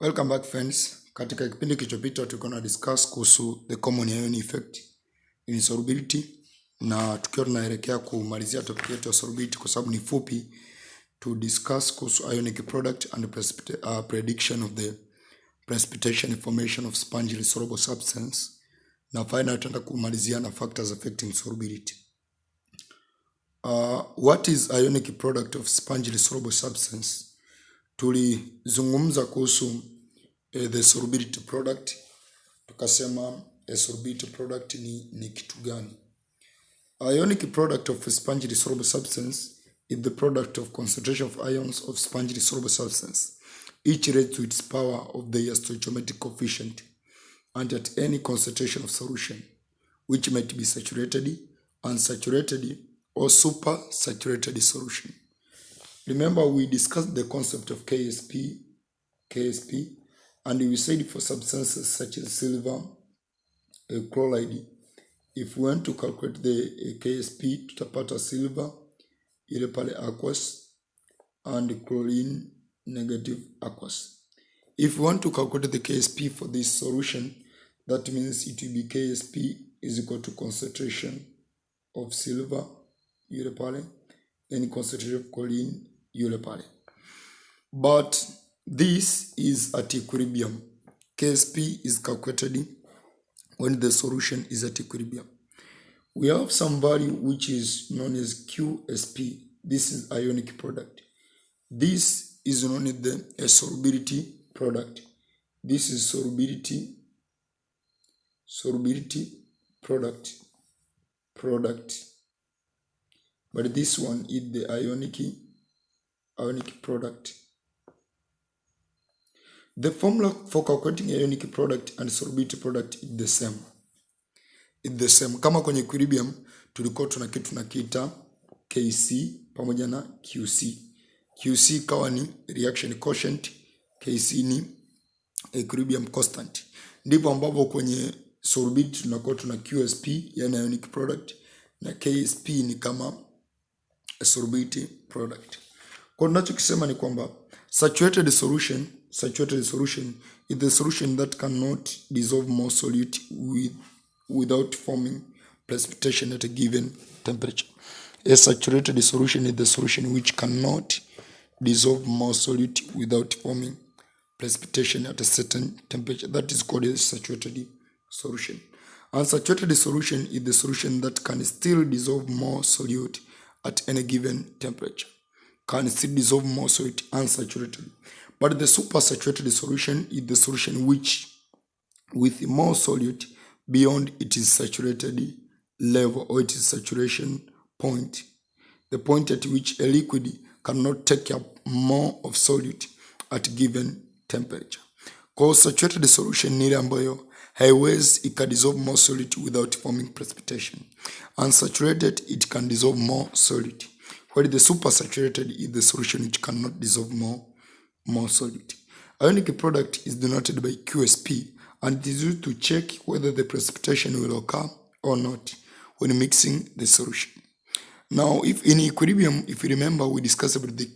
Welcome back friends. Katika kipindi kilichopita tulikuwa na discuss kuhusu the common ion effect in solubility, na tukiwa tunaelekea kumalizia topic yetu ya solubility kwa sababu ni fupi, to discuss kuhusu ionic product and prediction of the precipitation formation of spongy soluble substance, na finally tutaenda kumalizia na factors affecting solubility. What is ionic product of spongy soluble substance? Tulizungumza kuhusu the solubility product, tukasema solubility product ni kitu gani? Ionic product of a spongy soluble substance is the product of concentration of ions of spongy soluble substance, each related to its power of their stoichiometric coefficient, and at any concentration of solution, which might be saturated, unsaturated, or supersaturated solution. Remember, we discussed the concept of KSP, and we said for substances such as silver, chloride, if we want to calculate the KSP, tutapata silver ile pale aqueous and chlorine negative aqueous. If we want to calculate the KSP for this solution, that means it will be KSP is equal to concentration of silver ile pale and concentration of chlorine yule pale. But this is at equilibrium. KSP is calculated when the solution is at equilibrium. We have some value which is known as QSP. This is ionic product. This is known as the solubility product. This is solubility product. But this one is the ionic product. The formula for calculating ionic product and solubility product is the same. Kama kwenye equilibrium tulikuwa tuna kitu tunakiita KC pamoja na QC. QC kawa ni reaction quotient, KC ni equilibrium constant. Ndipo ambapo kwenye solubility tunakuwa tuna QSP, yani ionic product, na KSP ni kama a solubility product. Kwa tunachokisema ni kwamba saturated solution is the solution that cannot dissolve more solute without forming precipitation at a given temperature. A saturated solution is the solution which cannot dissolve more solute without forming precipitation at a certain temperature. That is called a saturated solution. Unsaturated solution is the solution that can still dissolve more solute at any given temperature. Can still dissolve more solute unsaturated. But the supersaturated solution is the solution which, with more solute beyond its saturated level or its saturation point, the point at which a liquid cannot take up more of solute at given temperature. Kwa saturated solution ni ile ambayo haiwezi ikadissolve more solute without forming precipitation. Unsaturated, it can dissolve more solute. While the supersaturated is the solution which cannot dissolve more solute. Ionic product is denoted by QSP, and it is used to check whether the precipitation will occur or not when mixing the solution. Now, if in equilibrium, if you remember, we discussed about the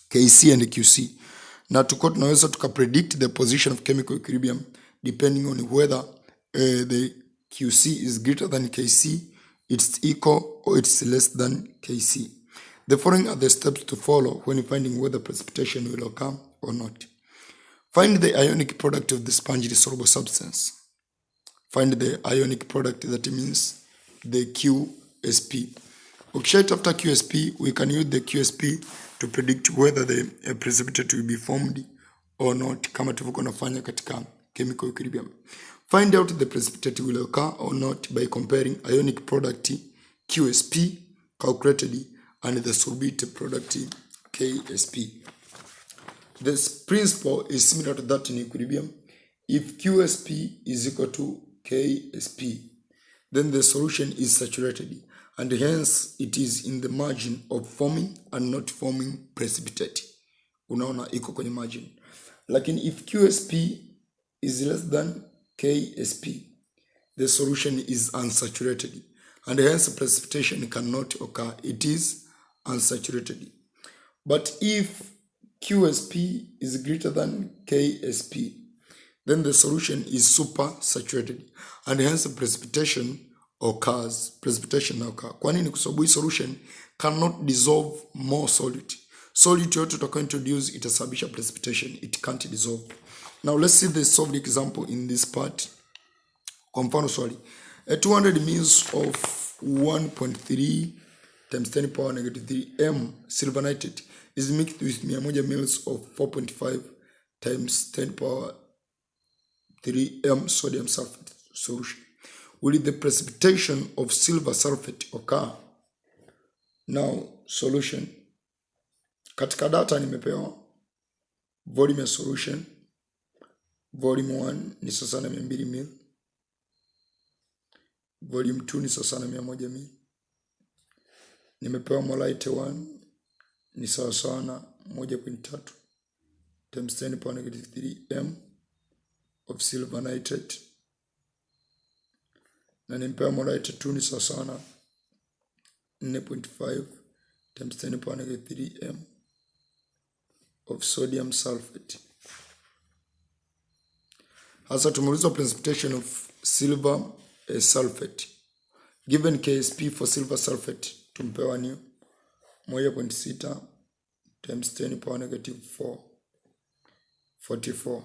KC and QC. Na tuko tunaweza tukapredict the position of chemical equilibrium depending on whether the QC is greater than KC, it's equal, or it's less than KC. The following are the steps to follow when finding whether precipitation will occur or not. Find the ionic product of the spongy soluble substance. Find the ionic product, that means the QSP. Ukishaitafuta QSP, we can use the QSP to predict whether the precipitate will be formed or not, kama tulivyokuwa nafanya katika chemical equilibrium. Find out the precipitate will occur or not by comparing ionic product QSP calculated and the solubility product KSP. This principle is similar to that in equilibrium. If QSP is equal to KSP, then the solution is saturated, and hence it is in the margin of forming and not forming precipitate. Unaona iko kwenye margin. Lakini if QSP is less than KSP, the solution is unsaturated, and hence precipitation cannot occur. It is unsaturated. But if QSP is greater than KSP, then the solution is super saturated and hence precipitation occurs. Kwa nini? Kwa sababu hii solution cannot dissolve more solid. Solid yote utakayo introduce itasababisha precipitation, it can't dissolve. Now let's see the solved example in this part. Kwa mfano swali, a 200 mils of 1.3 times 10 power negative 3 m silver nitrate is mixed with 100 mils of 4.5 times 10 power 3 m sodium sulfate solution. Will the precipitation of silver sulfate occur? Now solution. Katika data nimepewa volume ya solution. Volume 1 ni sawa na 200 ml. Volume 2 ni sawa na 100 ml. Nimepewa molarity 1 ni sawa na 1.3 times 10 power negative 3 m of silver nitrate. Na nimepewa molarity 2 ni sawa na 4.5 times 10 power negative 3 m of sodium sulfate. Hasa tumeulizwa precipitation of silver sulfate. Given KSP for silver sulfate tumepewa ni 1.6 times 10 power negative 4 44.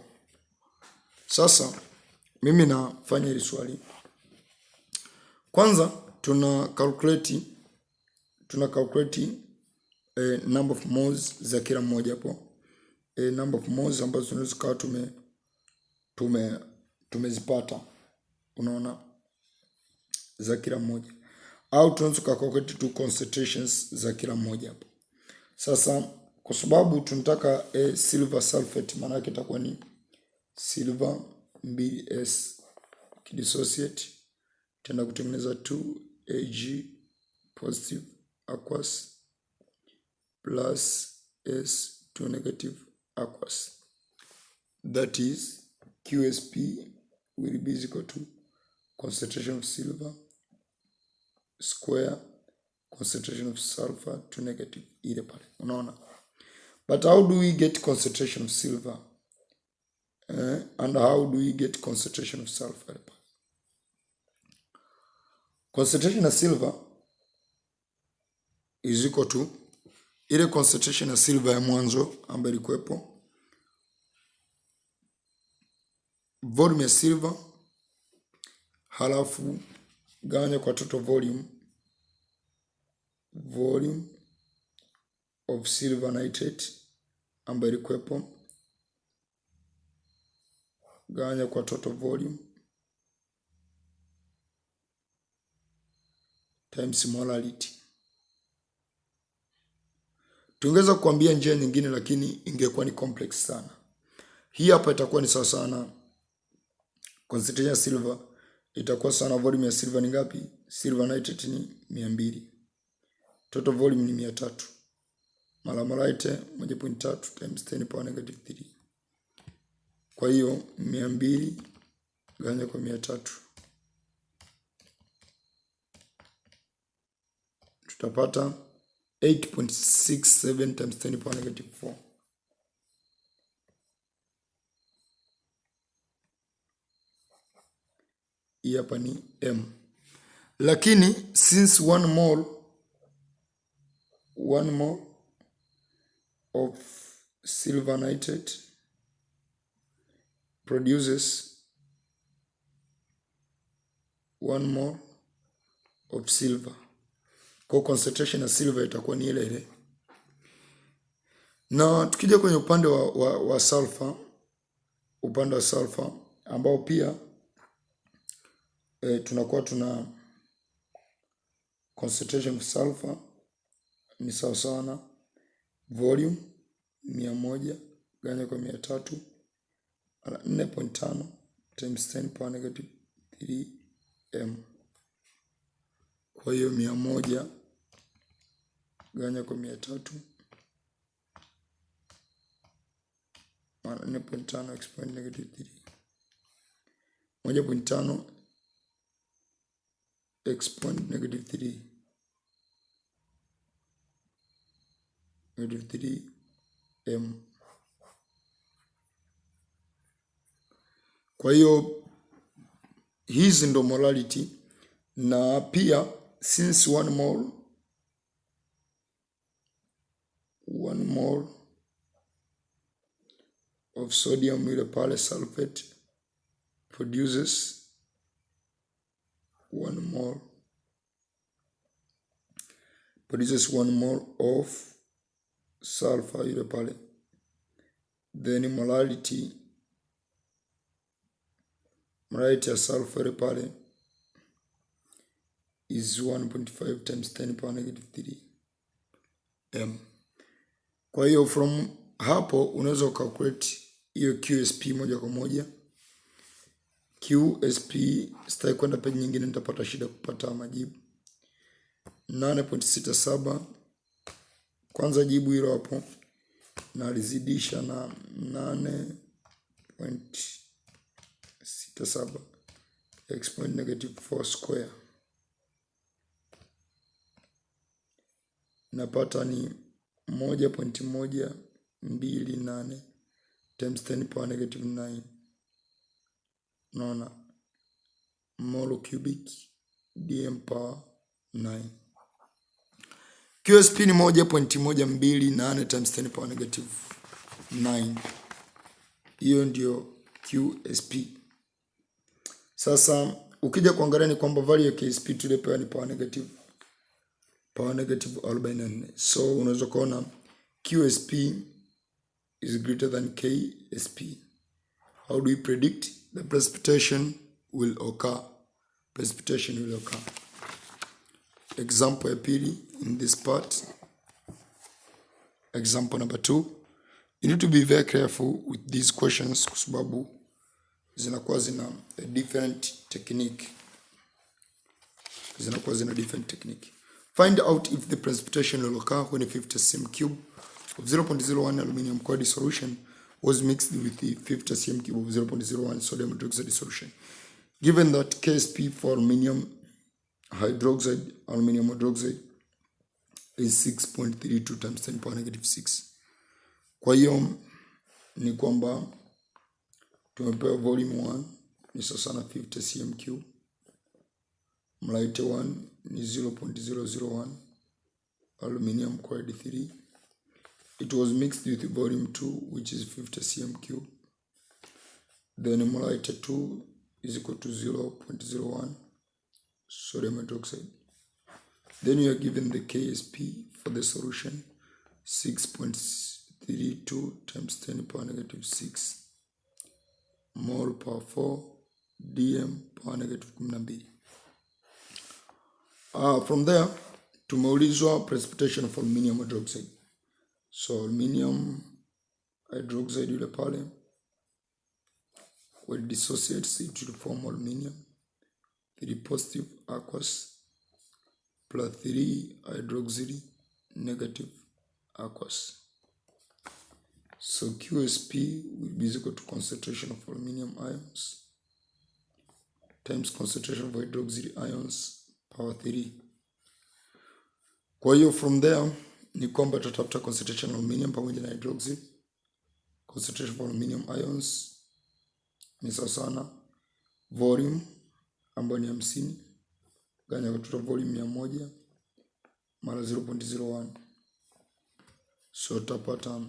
Sasa mimi nafanya hili swali. Kwanza tuna calculate number of moles za kila mmoja hapo. Number of moles ambazo tunaweza kuwa tumezipata, unaona, za kila mmoja, au tunaweza calculate tu concentrations za kila mmoja hapo. Sasa kwa sababu tunataka silver sulfate, maana yake itakuwa ni silver 2s kidissociate tena kutengeneza 2Ag positive aqueous plus S2 negative aqueous. That is QSP will be equal to concentration of silver square concentration of sulfur to negative ile pale, unaona. But how do we get concentration of silver and how do we get concentration of sulfur? Concentration of silver is equal to ile concentration ya silver ya mwanzo ambayo ilikuwepo, volume ya silver halafu gawanya kwa total volume of silver nitrate ambayo ilikuwepo, gawanya kwa total volume times molarity. Tungeweza kuambia njia nyingine lakini ingekuwa ni complex sana. Hii hapa itakuwa ni sawa sana concentration ya silver itakuwa sana volume ya silver ni ngapi? Silver nitrate ni 200. Total volume ni 300. Mara molarity 1.3 times 10 power negative 3. Kwa hiyo 200 gawanya kwa 300. Tutapata 8.67 times 10 power negative 4. Hii hapa ni M. Lakini since 1 mole of silver nitrate produces 1 mole of silver. Kwa concentration ya silver itakuwa ni ile ile. Na tukija kwenye upande wa sulfur, ambao pia tunakuwa tuna concentration of sulfur ni sawa na volume 100 gawanya kwa 300 4.5 times 10 power negative 3 m. Kwa hiyo 100 gawanya kwa 300 4.5 exponent negative 3. 1.5 exponent negative 3. Negative 3 M. Kwa hiyo hizi ndo molality, na pia since 1 mole of sodium ile pale sulfate produces 1 mole of sulfur ile pale, then molality ya sulfur ile pale is 1.5 times 10 power negative 3 m. Kwa hiyo from hapo unaweza calculate hiyo QSP moja kwa moja. QSP sitaki kwenda page nyingine, nitapata shida kupata majibu. 8.67. Kwanza jibu hilo hapo na alizidisha na 8.67 x point negative 4 square, napata ni 1.128 times 10 power negative 9. Naona mole cubic dm power 9. QSP ni 1.128 times 10 power negative 9. Hiyo ndio QSP. Sasa ukija kuangalia ni kwamba value ya KSP tulipewa ni power negative 44. So unaweza kuona QSP is greater than KSP. How do we predict? The precipitation will occur. Example ya pili in this part. Example number 2. You need to be very careful with these questions kwa sababu zinakuwa zina a different technique. Find out if the precipitation will occur when a 50 cm cube of 0.01 aluminum chloride solution was mixed with the 50 cm cube of 0.01 sodium hydroxide solution. Given that KSP for aluminum hydroxide is 6.32 times 10 power negative 6. Kwa hiyo ni kwamba tumepewa volume 1 ni sasa na 50 cm cube, mlaite 1 ni 0.001 aluminum chloride 3. It was mixed with volume 2 which is 50 cm cube. Then mlaite 2 is equal to 0.01 sodium hydroxide. Then you are given the KSP for the solution 6.32 times 10 power negative 6 mole power 4 dm power negative 12. From there tumeulizwa precipitation of aluminum hydroxide. So aluminum hydroxide yule pale will dissociate it to form aluminium 3 positive aqueous plus 3 hydroxide negative aqueous. So QSP will be equal to concentration of aluminum ions times concentration of hydroxide ions power 3. Kwa hiyo from there ni kwamba tutafuta concentration of aluminum pamoja na hydroxide. Concentration of aluminum ions ni sawa sana volume ambayo ni 50 ganya kutoka volume 100 mara 0.01. So tutapata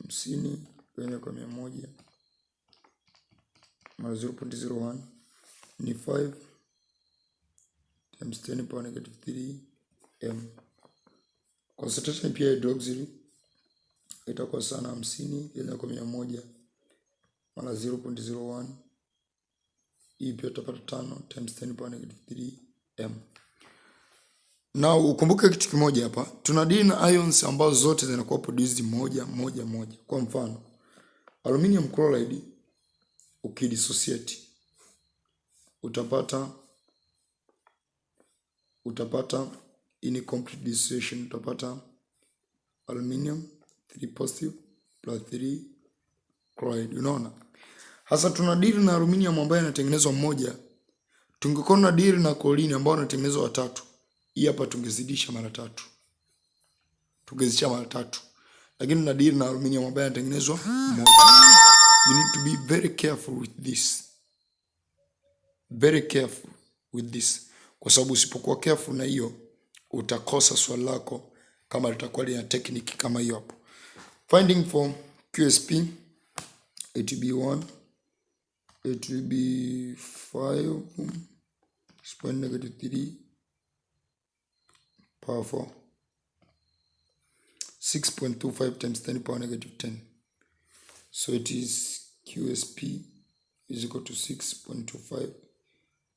50 ganya kwa 100 mara 0.01 ni 5 times 10 power negative 3 m. Concentration pia hydroxide itakuwa sana 50 ganya kwa 100 mara 0.01. Hii pia tutapata 5 times 10 power negative 3 m. Now ukumbuke kitu kimoja hapa, tunadili na ions ambazo zote zinakuwa produced moja. Kwa mfano aluminium chloride ukidissociate utapata in complete dissociation utapata aluminium 3 positive plus 3 chloride. Unaona? Hasa tunadili na aluminium ambayo inatengenezwa moja. Tungekuwa na deal na chlorine ambayo inatengenezwa 3. Hii hapa tungezidisha mara 3. lakini na deal na aluminium ambayo inatengenezwa moja. You need to be very careful with this. Very careful with this. Kwa sababu usipokuwa careful na hiyo utakosa swali lako kama litakuwa lina technique kama hiyo hapo. Finding for QSP, it will be 1, it will be 5, -3 power 4, 6.25 times 10 power -10. So it is QSP is equal to 6.25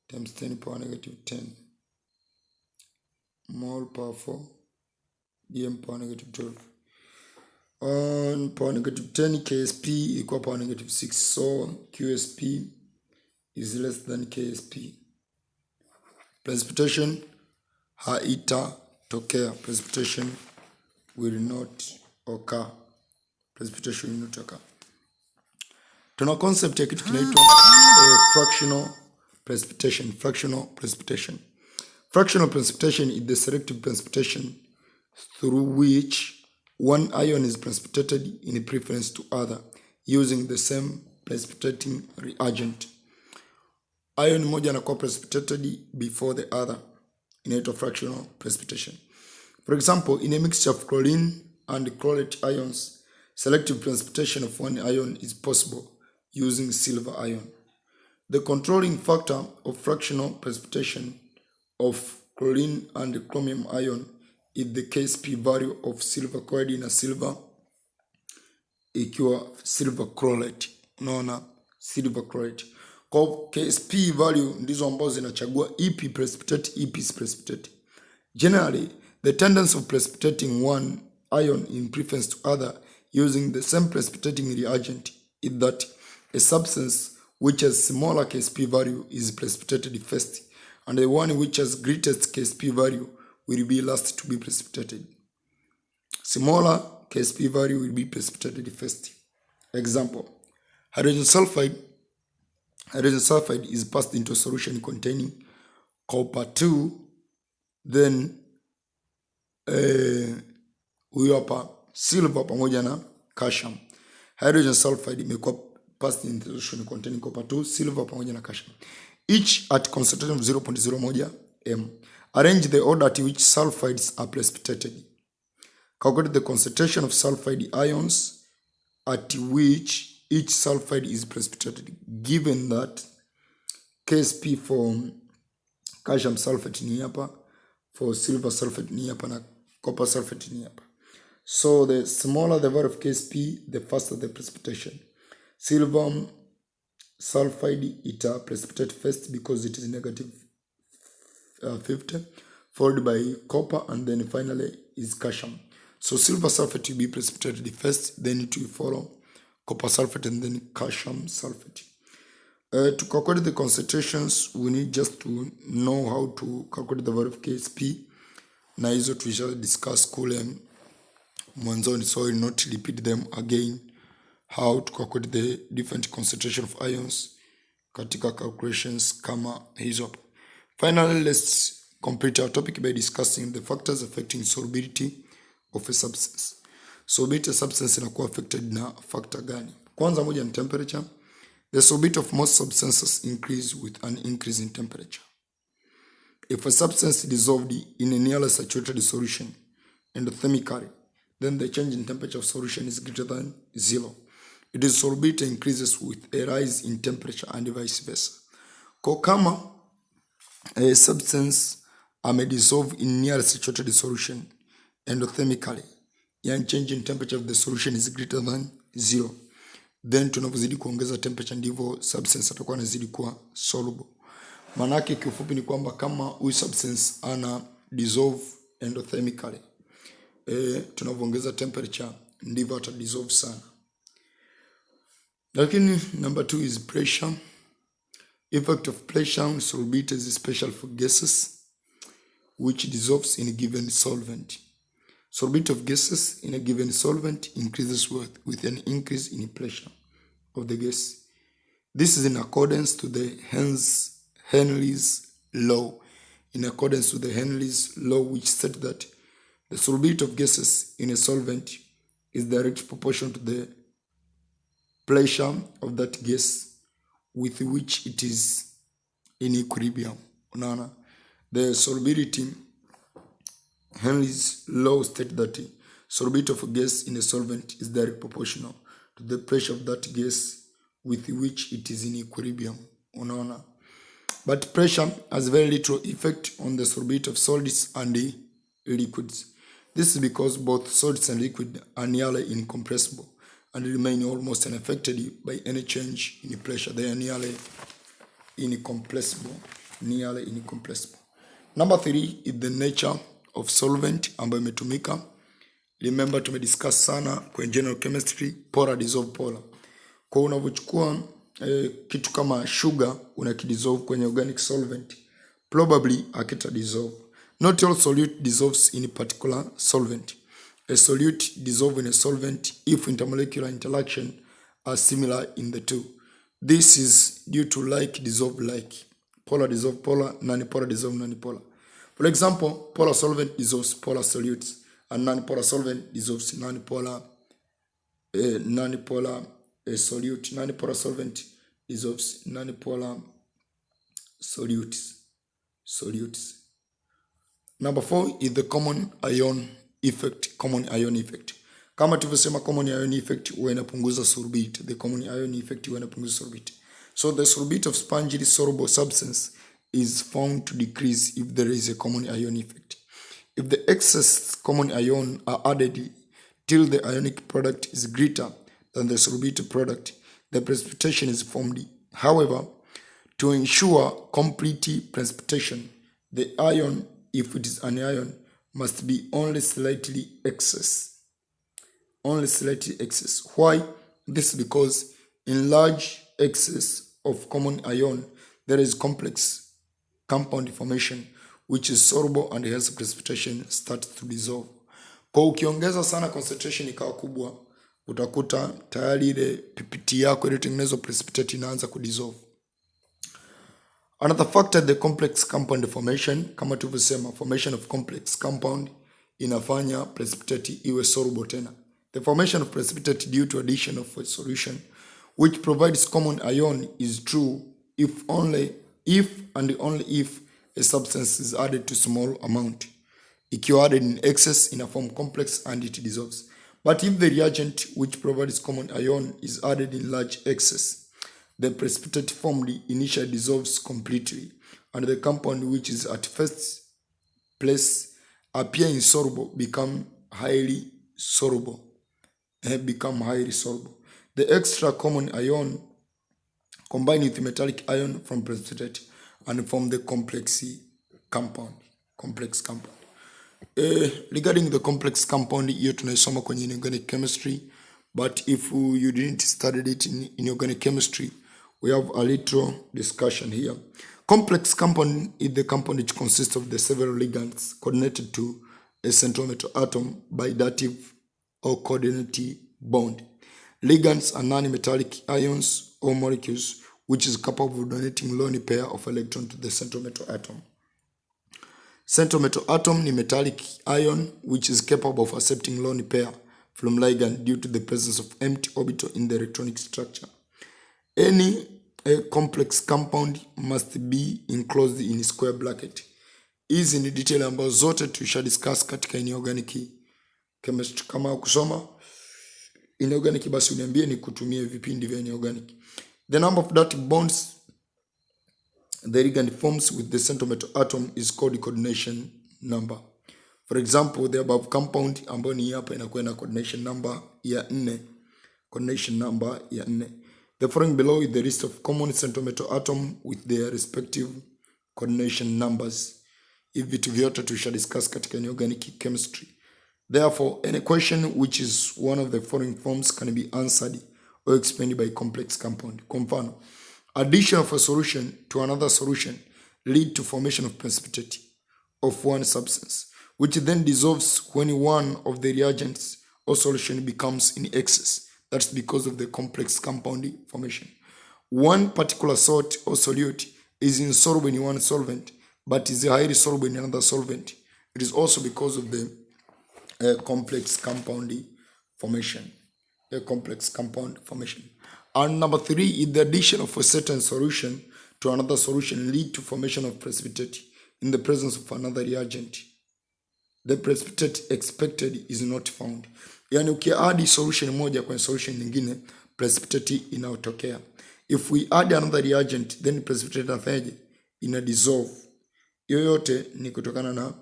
times 10 power -10 mole power 4 dm power -12. On power -10, KSP equal power -6. So QSP is less than KSP. Precipitation haitatokea. Precipitation will not occur. Precipitation will not occur. Tuna concept ya kitu kinaitwa fractional precipitation. Fractional precipitation. Fractional precipitation is the selective precipitation through which one ion is precipitated in preference to other using the same precipitating reagent. Ion moja anakuwa precipitated before the other. Inaitwa fractional precipitation. For example, in a mixture of chlorine and chlorate ions, selective precipitation of one ion is possible using silver ion. The controlling factor of fractional precipitation of chlorine and chromium ion is the KSP value of silver chloride na silver ikiwa silver chlorate. Unaona, silver chlorate. Kwa KSP value ndizo ambazo zinachagua ipi precipitate, ipi is precipitate. Generally, the tendency of precipitating one ion in preference to other using the same precipitating reagent is that a substance which has smaller KSP value is precipitated first, and the one which has greatest KSP value will be last to be precipitated. Smaller KSP value will be precipitated first. Example, hydrogen sulfide is passed into a solution containing copper 2, then huyo hapa silver pamoja na calcium. Hydrogen sulfide imekuwa passed into solution containing copper 2, silver pamoja na calcium, each at concentration of 0.01 m. Arrange the order at which sulfides are precipitated. Calculate the concentration of sulfide ions at which each sulfide is precipitated, given that KSP for calcium sulfate ni hapa, for silver sulfate ni hapa, na copper sulfate ni hapa. So the smaller the value of KSP, the faster the precipitation. Silver sulfide it precipitate first because it is -50, followed by copper, and then finally is calcium. So silver sulfate will be precipitated first, then it will follow copper sulfate and then calcium sulfate. To calculate the concentrations, we need just to know how to calculate the value of KSP. Na hizo tulisha discuss kule mwanzoni, so I will not repeat them again. How to calculate the different concentration of ions katika calculations kama hizo. Finally, let's complete our topic by discussing the factors affecting solubility of a substance. Solubility substance inakuwa affected na factor gani? Kwanza moja ni temperature. The solubility of most substances increase with an increase in temperature. If a substance is dissolved in a nearly saturated solution endothermically, then the change in temperature of solution is greater than 0. Its solubility increases with a rise in temperature and vice versa. Kwa kama a substance dissolve in nearly saturated solution endothermically, yani change in temperature of the solution is greater than 0, then tunapozidi kuongeza temperature ndivyo substance atakuwa inazidi kuwa soluble. Manake kiufupi ni kwamba kama huyu substance ana dissolve endothermically, tunavyoongeza temperature ndivyo ata dissolve sana. Lakini number 2 is pressure. Effect of pressure on solubility is special for gases which dissolves in a given solvent. Solubility of gases in a given solvent increases with an increase in pressure of the gas. This is in accordance to the Henry's law. In accordance to the Henry's law, which said that the solubility of gases in a solvent is direct proportional to the pressure of that gas with which it is in equilibrium. Unaona, the solubility Henry's law states that solubility of a gas in a solvent is direct proportional to the pressure of that gas with which it is in equilibrium. Unaona, but pressure has very little effect on the solubility of solids and liquids. This is because both solids and liquid are nearly incompressible and remain almost unaffected by any change in pressure. They are nearly incompressible. Number 3 is the nature of solvent ambayo imetumika. Remember tumediscuss sana kwenye general chemistry, polar dissolve polar. Kwa unavyochukua kitu kama sugar unakidissolve kwenye organic solvent, probably akita dissolve. Not all solute dissolves in a particular solvent. A solute dissolves in a solvent if intermolecular interaction are similar in the two. This is due to like dissolve like. Polar dissolve polar, non-polar dissolve non-polar. For example, polar solvent dissolves polar solutes and non-polar solvent dissolves non-polar solute. Non-polar solvent dissolves non-polar solutes. Number 4 is the common ion effect. Kama tulivyosema, common ion effect huwa inapunguza sorbate. The common ion effect huwa inapunguza sorbate. So the sorbate of spongily soluble substance is found to decrease if there is a common ion effect. If the excess common ion are added till the ionic product is greater than the sorbate product, the precipitation is formed. However, to ensure complete precipitation, the ion, if it is an ion, must be only slightly excess. Why? This is because in large excess of common ion, there is complex compound formation which is soluble and has precipitation starts to dissolve. Kwa ukiongeza sana concentration ikawa kubwa, utakuta tayari ile PPT yako iliyotengenezwa precipitate inaanza kudissolve. Another factor, the complex compound formation. Kama tulivyosema, formation of complex compound inafanya precipitate iwe soluble tena. The formation of precipitate due to addition of a solution which provides common ion is true if and only if a substance is added to small amount. Ikiwa added in excess, in a form complex and it dissolves. But if the reagent which provides common ion is added in large excess, the precipitate formed initially dissolves completely, and the compound which is at first place appear insoluble become highly soluble. The extra common ion combine with metallic ion from precipitate and form the complex compound. Regarding the complex compound, hiyo tunaisoma kwenye inorganic chemistry, but if you didn't study it in organic chemistry, we have a little discussion here. Complex compound is the compound which consists of the several ligands coordinated to a central metal atom by dative or coordinating bond. Ligands are non-metallic ions or molecules which is capable of donating lone pair of electrons to the central metal atom. Central metal atom ni metallic ion which is capable of accepting lone pair from ligand due to the presence of empty orbital in the electronic structure. Any complex compound must be enclosed in square bracket. Hizi ni detail ambazo zote tulisha discuss katika inorganic chemistry. Kama kusoma inorganic, basi uniambie ni kutumia vipindi vya inorganic. The number of dative bonds the ligand forms with the central metal atom is called the coordination number. For example, the above compound ambayo ni hapa inakuwa na coordination number ya 4. The following below is the list of common central metal atom with their respective coordination numbers. Hivi vitu vyote tulisha discuss katika inorganic chemistry. Therefore, any question which is one of the following forms can be answered or explained by complex compound. Kwa mfano, addition of a solution to another solution lead to formation of precipitate of one substance, which then dissolves when one of the reagents or solution becomes in excess. That's because of the complex compound formation. One particular salt or solute is insoluble in one solvent, but is highly soluble in another solvent. It is also because of the complex compound formation, a complex compound formation. And number 3 is the addition of a certain solution to another solution lead to formation of precipitate in the presence of another reagent. The precipitate expected is not found. Yani ukiadd solution moja kwenye solution nyingine, precipitate inaotokea. If we add another reagent, then precipitate inafanyaje? Ina dissolve. Yoyote ni kutokana na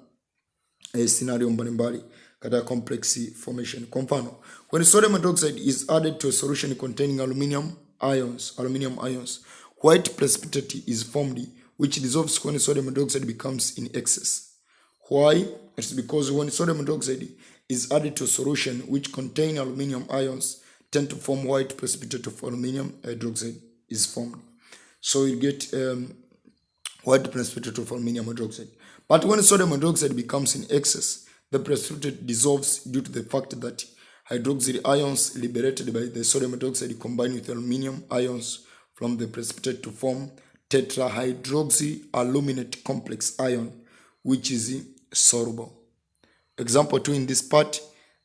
scenario mbalimbali katika complex formation. Kwa mfano, when sodium hydroxide is added to a solution containing aluminium ions, white precipitate is formed which dissolves when sodium hydroxide becomes in excess. Why? It's because when sodium hydroxide is added to a solution which contain aluminium ions, tend to form white precipitate of aluminium hydroxide is formed. So you get white precipitate of aluminium hydroxide. But when sodium hydroxide becomes in excess, the precipitate dissolves due to the fact that hydroxyl ions liberated by the sodium hydroxide combine with aluminium ions from the precipitate to form tetrahydroxyaluminate complex ion, which is soluble. Example 2 in this part,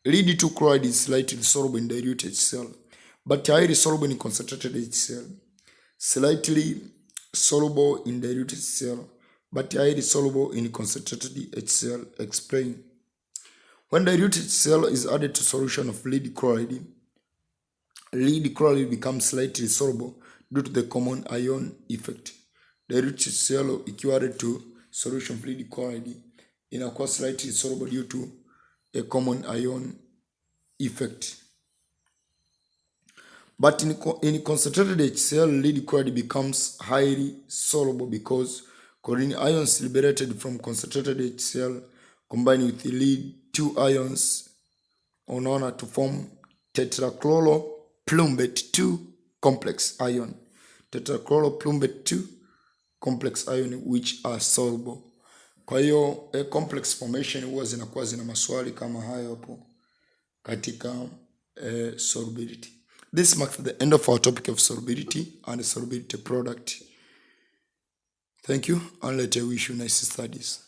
lead 2 chloride is slightly soluble in dilute HCl, but highly soluble in concentrated HCl. Slightly soluble in dilute HCl, but highly soluble in concentrated HCl. Explain. When dilute HCl is added to solution of lead chloride becomes slightly soluble due to the common ion effect. Dilute HCl ikiwa added to solution of lead chloride inakuwa slightly soluble due to a common ion effect. But in concentrated HCl, lead chloride becomes highly soluble because chlorine ions liberated from concentrated HCl combine with the lead 2 ions unaona to form tetrachloroplumbate 2 complex ion. Tetrachloroplumbate 2 complex ion which are soluble. Kwa hiyo complex formation huwa zinakuwa zina maswali kama hayo hapo katika solubility. This marks the end of our topic of solubility and solubility product. Thank you, and let I wish you nice studies.